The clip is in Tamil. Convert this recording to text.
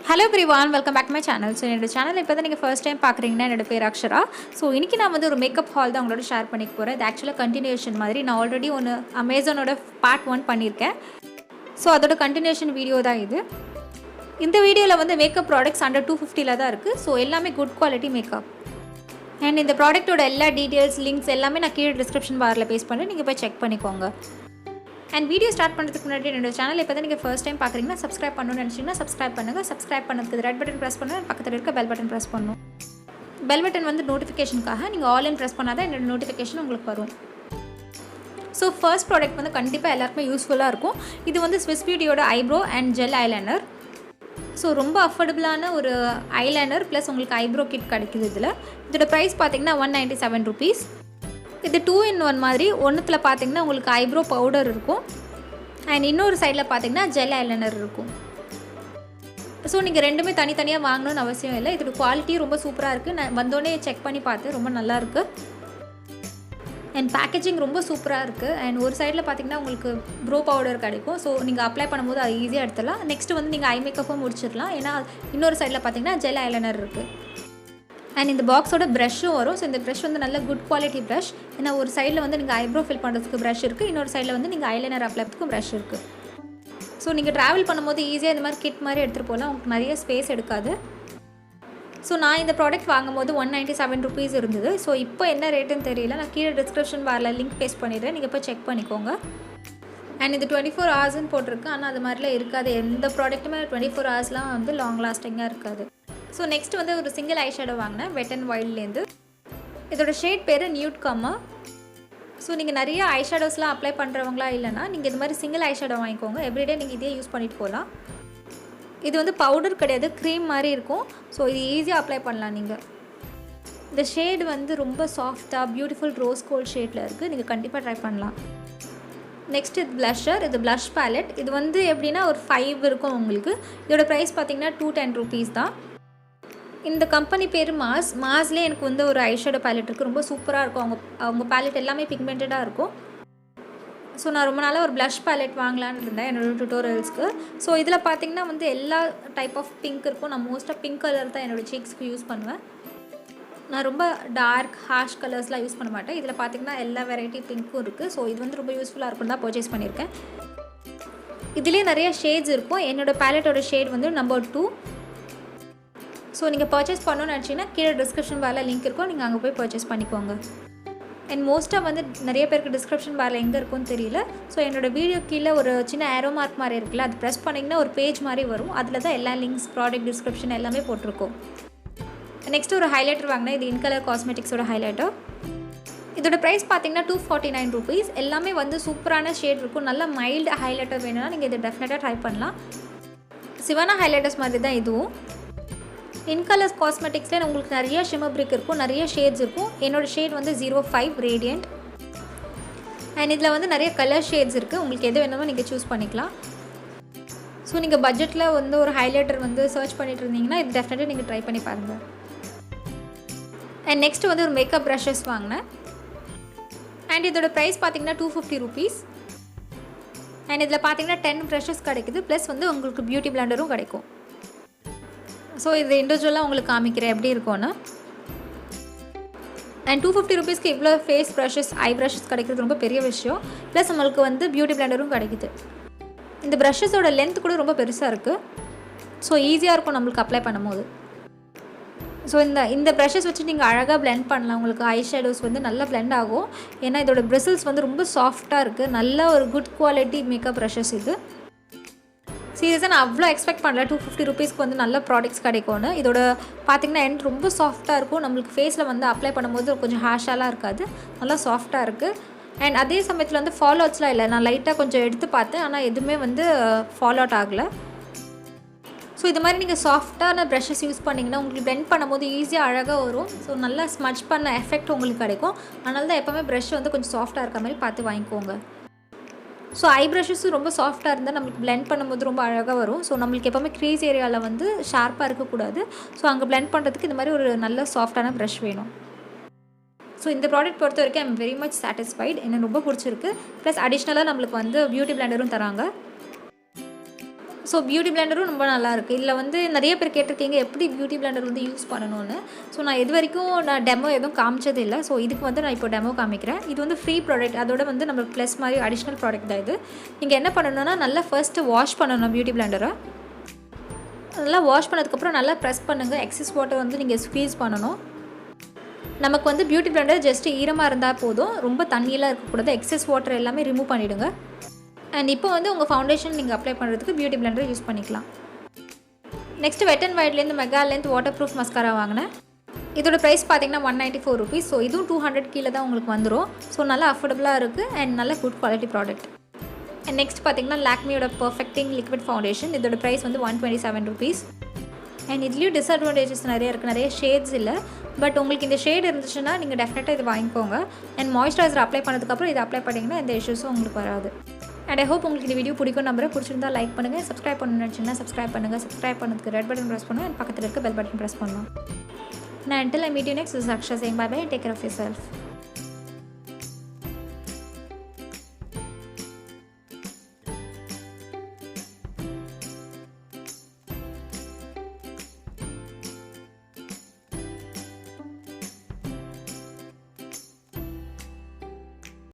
Hello everyone, welcome back to my channel. So என்னோட சேனல் இப்போ தான் நீங்கள் ஃபர்ஸ்ட் டைம் பார்க்குறீங்கன்னா என்னோட பேர் அக்ஷரா. ஸோ இன்றைக்கி நான் வந்து ஒரு மேக்கப் ஹால் தான் உங்களோட ஷேர் பண்ணிக்க போகிறேன். இது ஆக்சுவலாக கண்டினியூஷன் மாதிரி நான் ஆல்ரெடி ஒன்று அமேசானோட பார்ட் 1 பண்ணியிருக்கேன். ஸோ அதோட கண்டினியூஷன் வீடியோ தான் இது. இந்த வீடியோவில் வந்து மேக்கப் ப்ராடக்ட்ஸ் அண்டர் 250 தான் இருக்குது. ஸோ எல்லாமே குட் குவாலிட்டி மேக்கப். அண்ட் இந்த ப்ராடக்ட்டோட எல்லா டீட்டெயில்ஸ் லிங்க்ஸ் எல்லாமே நான் கீழே டிஸ்கிரிப்ஷன் பாரில் பேஸ்ட் பண்ணி நீங்கள் போய் செக் பண்ணிக்கோங்க. அண்ட் வீடியோ ஸ்டார்ட் பண்ணுறதுக்கு முன்னாடி என்னோட சேனல் இப்போ தான் நீங்கள் ஃபர்ஸ்ட் டைம் பார்க்குறீங்கன்னா சப்ஸ்கிரைப் பண்ணணும்னு நினச்சிங்கன்னா சப்ஸ்கிரைப் பண்ணுங்கள். சப்ஸ்கிரைப் பண்ணதுக்கு ரெட் பட்டன் ப்ரெஸ் பண்ணுங்கள், பக்கத்தில் இருக்க பெல் பட்டன் ப்ரெஸ் பண்ணணும். பெல் பட்டன் வந்து நோட்டிஃபிகேஷனுக்காக நீங்கள் ஆல் இன் ப்ரெஸ் பண்ணால் தான் என்னோட நோட்டிஃபிகேஷன் உங்களுக்கு வரும். ஸோ ஃபர்ஸ்ட் ப்ராடக்ட் வந்து கண்டிப்பாக எல்லாருக்குமே யூஸ்ஃபுல்லாக இருக்கும். இது வந்து ஸ்விஸ் பியூட்டியோட eyebrow and gel eyeliner. So ரொம்ப அஃபோர்டபுளான ஒரு ஐலைனர் ப்ளஸ் உங்களுக்கு ஐப்ரோ கிட் கிடைக்குது. இதோட ப்ரைஸ் பார்த்தீங்கன்னா 197 rupees. இது 2 in 1 மாதிரி. ஒன்றுத்தில் பார்த்தீங்கன்னா உங்களுக்கு ஐப்ரோ பவுடர் இருக்கும் அண்ட் இன்னொரு சைடில் பார்த்தீங்கன்னா ஜெல் ஐலைனர் இருக்கும். ஸோ நீங்கள் ரெண்டுமே தனித்தனியாக வாங்கணும்னு அவசியம் இல்லை. இதோட குவாலிட்டி ரொம்ப சூப்பராக இருக்குது. நான் வந்தோடனே செக் பண்ணி பார்த்தேன், ரொம்ப நல்லாயிருக்கு. அண்ட் பேக்கேஜிங் ரொம்ப சூப்பராக இருக்குது. அண்ட் ஒரு சைடில் பார்த்தீங்கன்னா உங்களுக்கு ப்ரோ பவுடர் கிடைக்கும். ஸோ நீங்கள் அப்ளை பண்ணும்போது அது ஈஸியாக எடுத்துடலாம். நெக்ஸ்ட்டு வந்து நீங்கள் ஐ மேக்கப்பும் முடிச்சிடலாம். ஏன்னா இன்னொரு சைடில் பார்த்தீங்கன்னா ஜெல் ஐலைனர் இருக்குது. அண்ட் இந்த பாக்ஸோட ப்ரஷ்ஷும் வரும். ஸோ இந்த ப்ரஷ் வந்து நல்ல குட் குவாலிட்டி ப்ரஷ். ஏன்னா ஒரு சைடில் வந்து நீங்கள் ஐப்ரோ ஃபில் பண்ணுறதுக்கு ப்ரஷ் இருக்குது, இன்னொரு சைடில் வந்து நீங்கள் ஐலைனர் அப்ளை பண்ணுறதுக்கும் ப்ரஷ் இருக்குது. ஸோ நீங்கள் ட்ராவல் பண்ணும்போது ஈஸியாக இந்த மாதிரி கிட் மாதிரி எடுத்துகிட்டு போகலாம். உங்களுக்கு நிறைய ஸ்பேஸ் எடுக்காது. ஸோ நான் இந்த ப்ராடக்ட் வாங்கும்போது 197 rupees இருந்தது. ஸோ இப்போ என்ன ரேட்டுன்னு தெரியல. நான் கீழே டிஸ்கிரிப்ஷன் பாரில் லிங்க் பேஸ்ட் பண்ணிடுறேன், நீங்கள் போய் செக் பண்ணிக்கோங்க. அண்ட் இது 24 ஹவர்ஸ்ன்னு போட்டிருக்கு. ஆனால் அது மாதிரிலாம் இருக்காது. எந்த ப்ராடக்ட்டுமே 24 ஹவர்ஸ்லாம் வந்து லாங் லாஸ்டிங்காக இருக்காது. ஸோ நெக்ஸ்ட் வந்து ஒரு சிங்கிள் ஐஷேடோ வாங்கினேன் வெட் அண்ட் வைல்ட்லேருந்து. இதோட ஷேட் பேர் நியூட் கம்மர். ஸோ நீங்கள் நிறைய ஐஷேடோஸ்லாம் அப்ளை பண்ணுறவங்களா இல்லைனா நீங்கள் இது மாதிரி சிங்கிள் ஐஷேடோ வாங்கிக்கோங்க. எவ்ரிடே நீங்கள் இதே யூஸ் பண்ணிட்டு போகலாம். இது வந்து பவுடர் கிடையாது, க்ரீம் மாதிரி இருக்கும். ஸோ இது ஈஸியாக அப்ளை பண்ணலாம். நீங்கள் இந்த ஷேடு வந்து ரொம்ப சாஃப்டாக பியூட்டிஃபுல் ரோஸ் கோல்ட் ஷேடில் இருக்குது. நீங்கள் கண்டிப்பாக ட்ரை பண்ணலாம். நெக்ஸ்ட் இது ப்ளஷர். இது ப்ளஷ் பேலட். இது வந்து எப்படின்னா ஒரு 5 இருக்கும் உங்களுக்கு. இதோட ப்ரைஸ் பார்த்தீங்கன்னா 210 rupees தான். இந்த கம்பெனி பேர் மாஸ்லேயே எனக்கு வந்து ஒரு ஐஷேடோ பேலட் இருக்குது. ரொம்ப சூப்பராக இருக்கும். அவங்க பேலட் எல்லாமே பிக்மெண்டடாக இருக்கும். ஸோ நான் ரொம்ப நாளாக ஒரு ப்ளஷ் பேலட் வாங்கலான்னு இருந்தேன் என்னோடய டுட்டோரியல்ஸ்க்கு. ஸோ இதில் பார்த்தீங்கன்னா வந்து எல்லா டைப் ஆஃப் பிங்க் இருக்கும். நான் மோஸ்ட்டாக பிங்க் கலர் தான் என்னோடய சீக்ஸ்க்கு யூஸ் பண்ணுவேன். நான் ரொம்ப டார்க் ஹாஷ் கலர்ஸ்லாம் யூஸ் பண்ண மாட்டேன். இதில் பார்த்தீங்கன்னா எல்லா வெரைட்டி பிங்க்கும் இருக்குது. ஸோ இது வந்து ரொம்ப யூஸ்ஃபுல்லாக இருக்குன்னு தான் பர்ச்சேஸ் பண்ணியிருக்கேன். இதிலே நிறைய ஷேட்ஸ் இருக்கும். என்னோடய பேலட்டோட ஷேட் வந்து நம்பர் 2. ஸோ நீங்கள் பர்ச்சேஸ் பண்ணணும்னு நினச்சிங்கன்னா கீழே டிஸ்கிரிப்ஷன் பாரில் லிங்க் இருக்கும், நீங்கள் அங்கே போய் பர்ச்சேஸ் பண்ணிக்கோங்க. அண்ட் மோஸ்ட்டாக வந்து நிறைய பேருக்கு டிஸ்கிரிப்ஷன் பாரில் எங்கே இருக்குன்னு தெரியல. ஸோ என்னோடய வீடியோ கீழே ஒரு சின்ன ஏரோ மார்க் மாதிரி இருக்குல்ல, அது ப்ரெஸ் பண்ணிங்கன்னா ஒரு பேஜ் மாதிரி வரும். அதில் தான் எல்லா லிங்க்ஸ், ப்ராடக்ட் டிஸ்கிரிப்ஷன் எல்லாமே போட்டிருக்கோம். நெக்ஸ்ட் ஒரு ஹைலைட்டர் வாங்கினேன். இது இன்கலர் காஸ்மெட்டிக்ஸோட ஹைலைட்டர். இதோட ப்ரைஸ் பார்த்தீங்கன்னா 249 rupees. எல்லாமே வந்து சூப்பரான ஷேட் இருக்கும். நல்ல மைல்டு ஹைலைட்டர் வேணும்னா நீங்கள் இதை டெஃபினட்டாக ட்ரை பண்ணலாம். சிவானா ஹைலைட்டர்ஸ் மாதிரி தான் இதுவும். இன்கலர்ஸ் காஸ்மெட்டிக்ஸில் உங்களுக்கு நிறைய ஷிம்மர் பிரிக் இருக்கும், நிறைய ஷேட்ஸ் இருக்கும். என்னோடய ஷேட் வந்து 05 ரேடியன்ட். அண்ட் இதில் வந்து நிறைய கலர் ஷேட்ஸ் இருக்குது. உங்களுக்கு எது வேணுமோ நீங்கள் சூஸ் பண்ணிக்கலாம். ஸோ நீங்கள் பட்ஜெட்டில் வந்து ஒரு ஹைலைட்டர் வந்து சர்ச் பண்ணிட்டு இருந்தீங்கன்னா இது டெஃபினட்டாக நீங்கள் ட்ரை பண்ணி பாருங்கள். அண்ட் நெக்ஸ்ட் வந்து ஒரு மேக்கப் ப்ரஷஸ் வாங்கினேன். அண்ட் இதோட ப்ரைஸ் பார்த்தீங்கன்னா 250 rupees. அண்ட் இதில் பார்த்தீங்கன்னா 10 ப்ரஷஸ் கிடைக்குது. ப்ளஸ் வந்து உங்களுக்கு பியூட்டி பிளண்டரும் கிடைக்கும். ஸோ இது இண்டிவிஜுவலாக உங்களுக்கு காமிக்கிறேன் எப்படி இருக்கும்னு. அண்ட் 250 rupeesக்கு இவ்வளோ ஃபேஸ் ப்ரஷஸ், ஐ ப்ரஷஸ் கிடைக்கிறது ரொம்ப பெரிய விஷயம். ப்ளஸ் நம்மளுக்கு வந்து பியூட்டி பிளண்டரும் கிடைக்குது. இந்த ப்ரஷஸோட லென்த் கூட ரொம்ப பெருசாக இருக்குது. ஸோ ஈஸியாக இருக்கும் நம்மளுக்கு அப்ளை பண்ணும்போது. ஸோ இந்த ப்ரஷஸ் வச்சு நீங்கள் அழகாக பிளெண்ட் பண்ணலாம். உங்களுக்கு ஐ ஷேடோஸ் வந்து நல்லா பிளெண்ட் ஆகும். ஏன்னா இதோட பிரிசில்ஸ் வந்து ரொம்ப சாஃப்டாக இருக்குது. நல்ல ஒரு குட் குவாலிட்டி மேக்கப் ப்ரஷஸ் இது. சீரியஸாக நான் அவ்வளோ எக்ஸ்பெக்ட் பண்ணல 250 rupeesக்கு வந்து நல்ல ப்ராடக்ட்ஸ் கிடைக்கும்னு. இதோட பார்த்திங்கன்னா எண்ட் ரொம்ப சாஃப்டாக இருக்கும். நம்மளுக்கு ஃபேஸில் வந்து அப்ளை பண்ணும்போது கொஞ்சம் ஹேஷாலாம் இருக்காது, நல்லா சாஃப்டாக இருக்குது. அண்ட் அதே சமயத்தில் வந்து ஃபாலோ அவுட்ஸ்லாம் இல்லை. நான் லைட்டாக கொஞ்சம் எடுத்து பார்த்தேன், ஆனால் எதுவுமே வந்து ஃபாலோ அவுட் ஆகலை. ஸோ இது மாதிரி நீங்கள் சாஃப்டான ப்ரஷஸ் யூஸ் பண்ணிங்கன்னா உங்களுக்கு பிளெண்ட் பண்ணும்போது ஈஸியாக அழகாக வரும். ஸோ நல்லா ஸ்மட்ச் பண்ண எஃபெக்ட் உங்களுக்கு கிடைக்கும். அதனால தான் எப்போவுமே ப்ரஷ் வந்து கொஞ்சம் சாஃப்டாக இருக்க மாதிரி பார்த்து வாங்கிக்கோங்க. ஸோ ஐ ப்ரஷஸும் ரொம்ப சாஃப்டாக இருந்தால் நம்மளுக்கு பிளெண்ட் பண்ணும்போது ரொம்ப அழகாக வரும். ஸோ நம்மளுக்கு எப்போவுமே க்ரீஸ் ஏரியாவில் வந்து ஷார்ப்பாக இருக்கக்கூடாது. ஸோ அங்கே பிளெண்ட் பண்ணுறதுக்கு இந்த மாதிரி ஒரு நல்ல சாஃப்டான ப்ரஷ் வேணும். ஸோ இந்த ப்ராடக்ட் பொறுத்த வரைக்கும் ஐம் வெரி மச் சாட்டிஸ்ஃபைட். எனக்கு ரொம்ப பிடிச்சிருக்கு. ப்ளஸ் அடிஷ்னலாக நம்மளுக்கு வந்து பியூட்டி பிளண்டரும் தராங்க. ஸோ பியூட்டி பிளெண்டரும் ரொம்ப நல்லாயிருக்கு. இதில் வந்து நிறைய பேர் கேட்டிருக்கீங்க எப்படி பியூட்டி பிளெண்டர் வந்து யூஸ் பண்ணணும்னு. ஸோ நான் இது வரைக்கும் நான் டெமோ எதுவும் காமிச்சது இல்லை. ஸோ இதுக்கு வந்து நான் இப்போ டெமோ காமிக்கிறேன். இது வந்து ஃப்ரீ ப்ராடக்ட், அதோட வந்து நம்ம ப்ளஸ் மாதிரி அடிஷ்னல் ப்ராடக்ட் தான் இது. நீங்கள் என்ன பண்ணணும்னா நல்லா ஃபர்ஸ்ட்டு வாஷ் பண்ணணும் பியூட்டி பிளெண்டரை. நல்லா வாஷ் பண்ணதுக்கப்புறம் நல்லா ப்ரெஸ் பண்ணுங்கள். எக்ஸஸ் வாட்டர் வந்து நீங்கள் ஸ்க்வீஸ் பண்ணணும். நமக்கு வந்து பியூட்டி பிளெண்டர் ஜஸ்ட்டு ஈரமாக இருந்தால் போதும், ரொம்ப தண்ணியெல்லாம் இருக்கக்கூடாது. எக்ஸஸ் வாட்டர் எல்லாமே ரிமூவ் பண்ணிவிடுங்க. அண்ட் இப்போ வந்து உங்கள் ஃபவுண்டேஷன் நீங்கள் அப்ளை பண்ணுறதுக்கு பியூட்டி பிளெண்டர் யூஸ் பண்ணிக்கலாம். நெக்ஸ்ட்டு வெட் அண்ட் ஒயிட்லேருந்து mega length waterproof mascara வாங்கினேன். இதோட ப்ரைஸ் பார்த்தீங்கன்னா 194 rupees. ஸோ இதுவும் 200 கீழே தான் உங்களுக்கு வந்துடும். ஸோ நல்லா அஃபோர்டபுளாக இருக்குது அண்ட் நல்ல good quality product. And next பார்த்தீங்கன்னா லாக்மியோட பர்ஃபெக்டிங் லிக்விட் ஃபவுண்டேஷன். இதோட ப்ரைஸ் வந்து 127 rupees. அண்ட் இதுலேயும் டிஸ்அட்வான்டேஜஸ் நிறைய இருக்குது, நிறைய ஷேட்ஸ் இல்லை. பட் உங்களுக்கு இந்த ஷேட் இருந்துச்சுன்னா நீங்கள் டெஃபினட்டாக இது வாங்கிக்கோங்க. அண்ட் மாய்ஸ்சரைசர் அப்ளை பண்ணதுக்கப்புறம் இதை அப்ளை பண்ணிங்கன்னா எந்த இஷ்யூஸும் உங்களுக்கு வராது. அண்ட் ஐ ஹோப் உங்களுக்கு இந்த வீடியோ பிடிக்கும் நம்பரை. பிடிச்சிருந்தா லைக் பண்ணுங்கள். சப்ஸ்கிரைப் பண்ணணும்னு நினச்சிங்கன்னா சப்ஸ்கிரைப் பண்ணுங்கள். சப்ஸ்கிரைப் பண்ணதுக்கு ரெட் பட்டன் ப்ரெஸ் பண்ணுங்கள் அண்ட் பக்கத்தில் இருக்க பெல் பட்டன் ப்ரெஸ் பண்ணணும். நான் until I meet you next, this is Akshara saying bye bye and take care of yourself.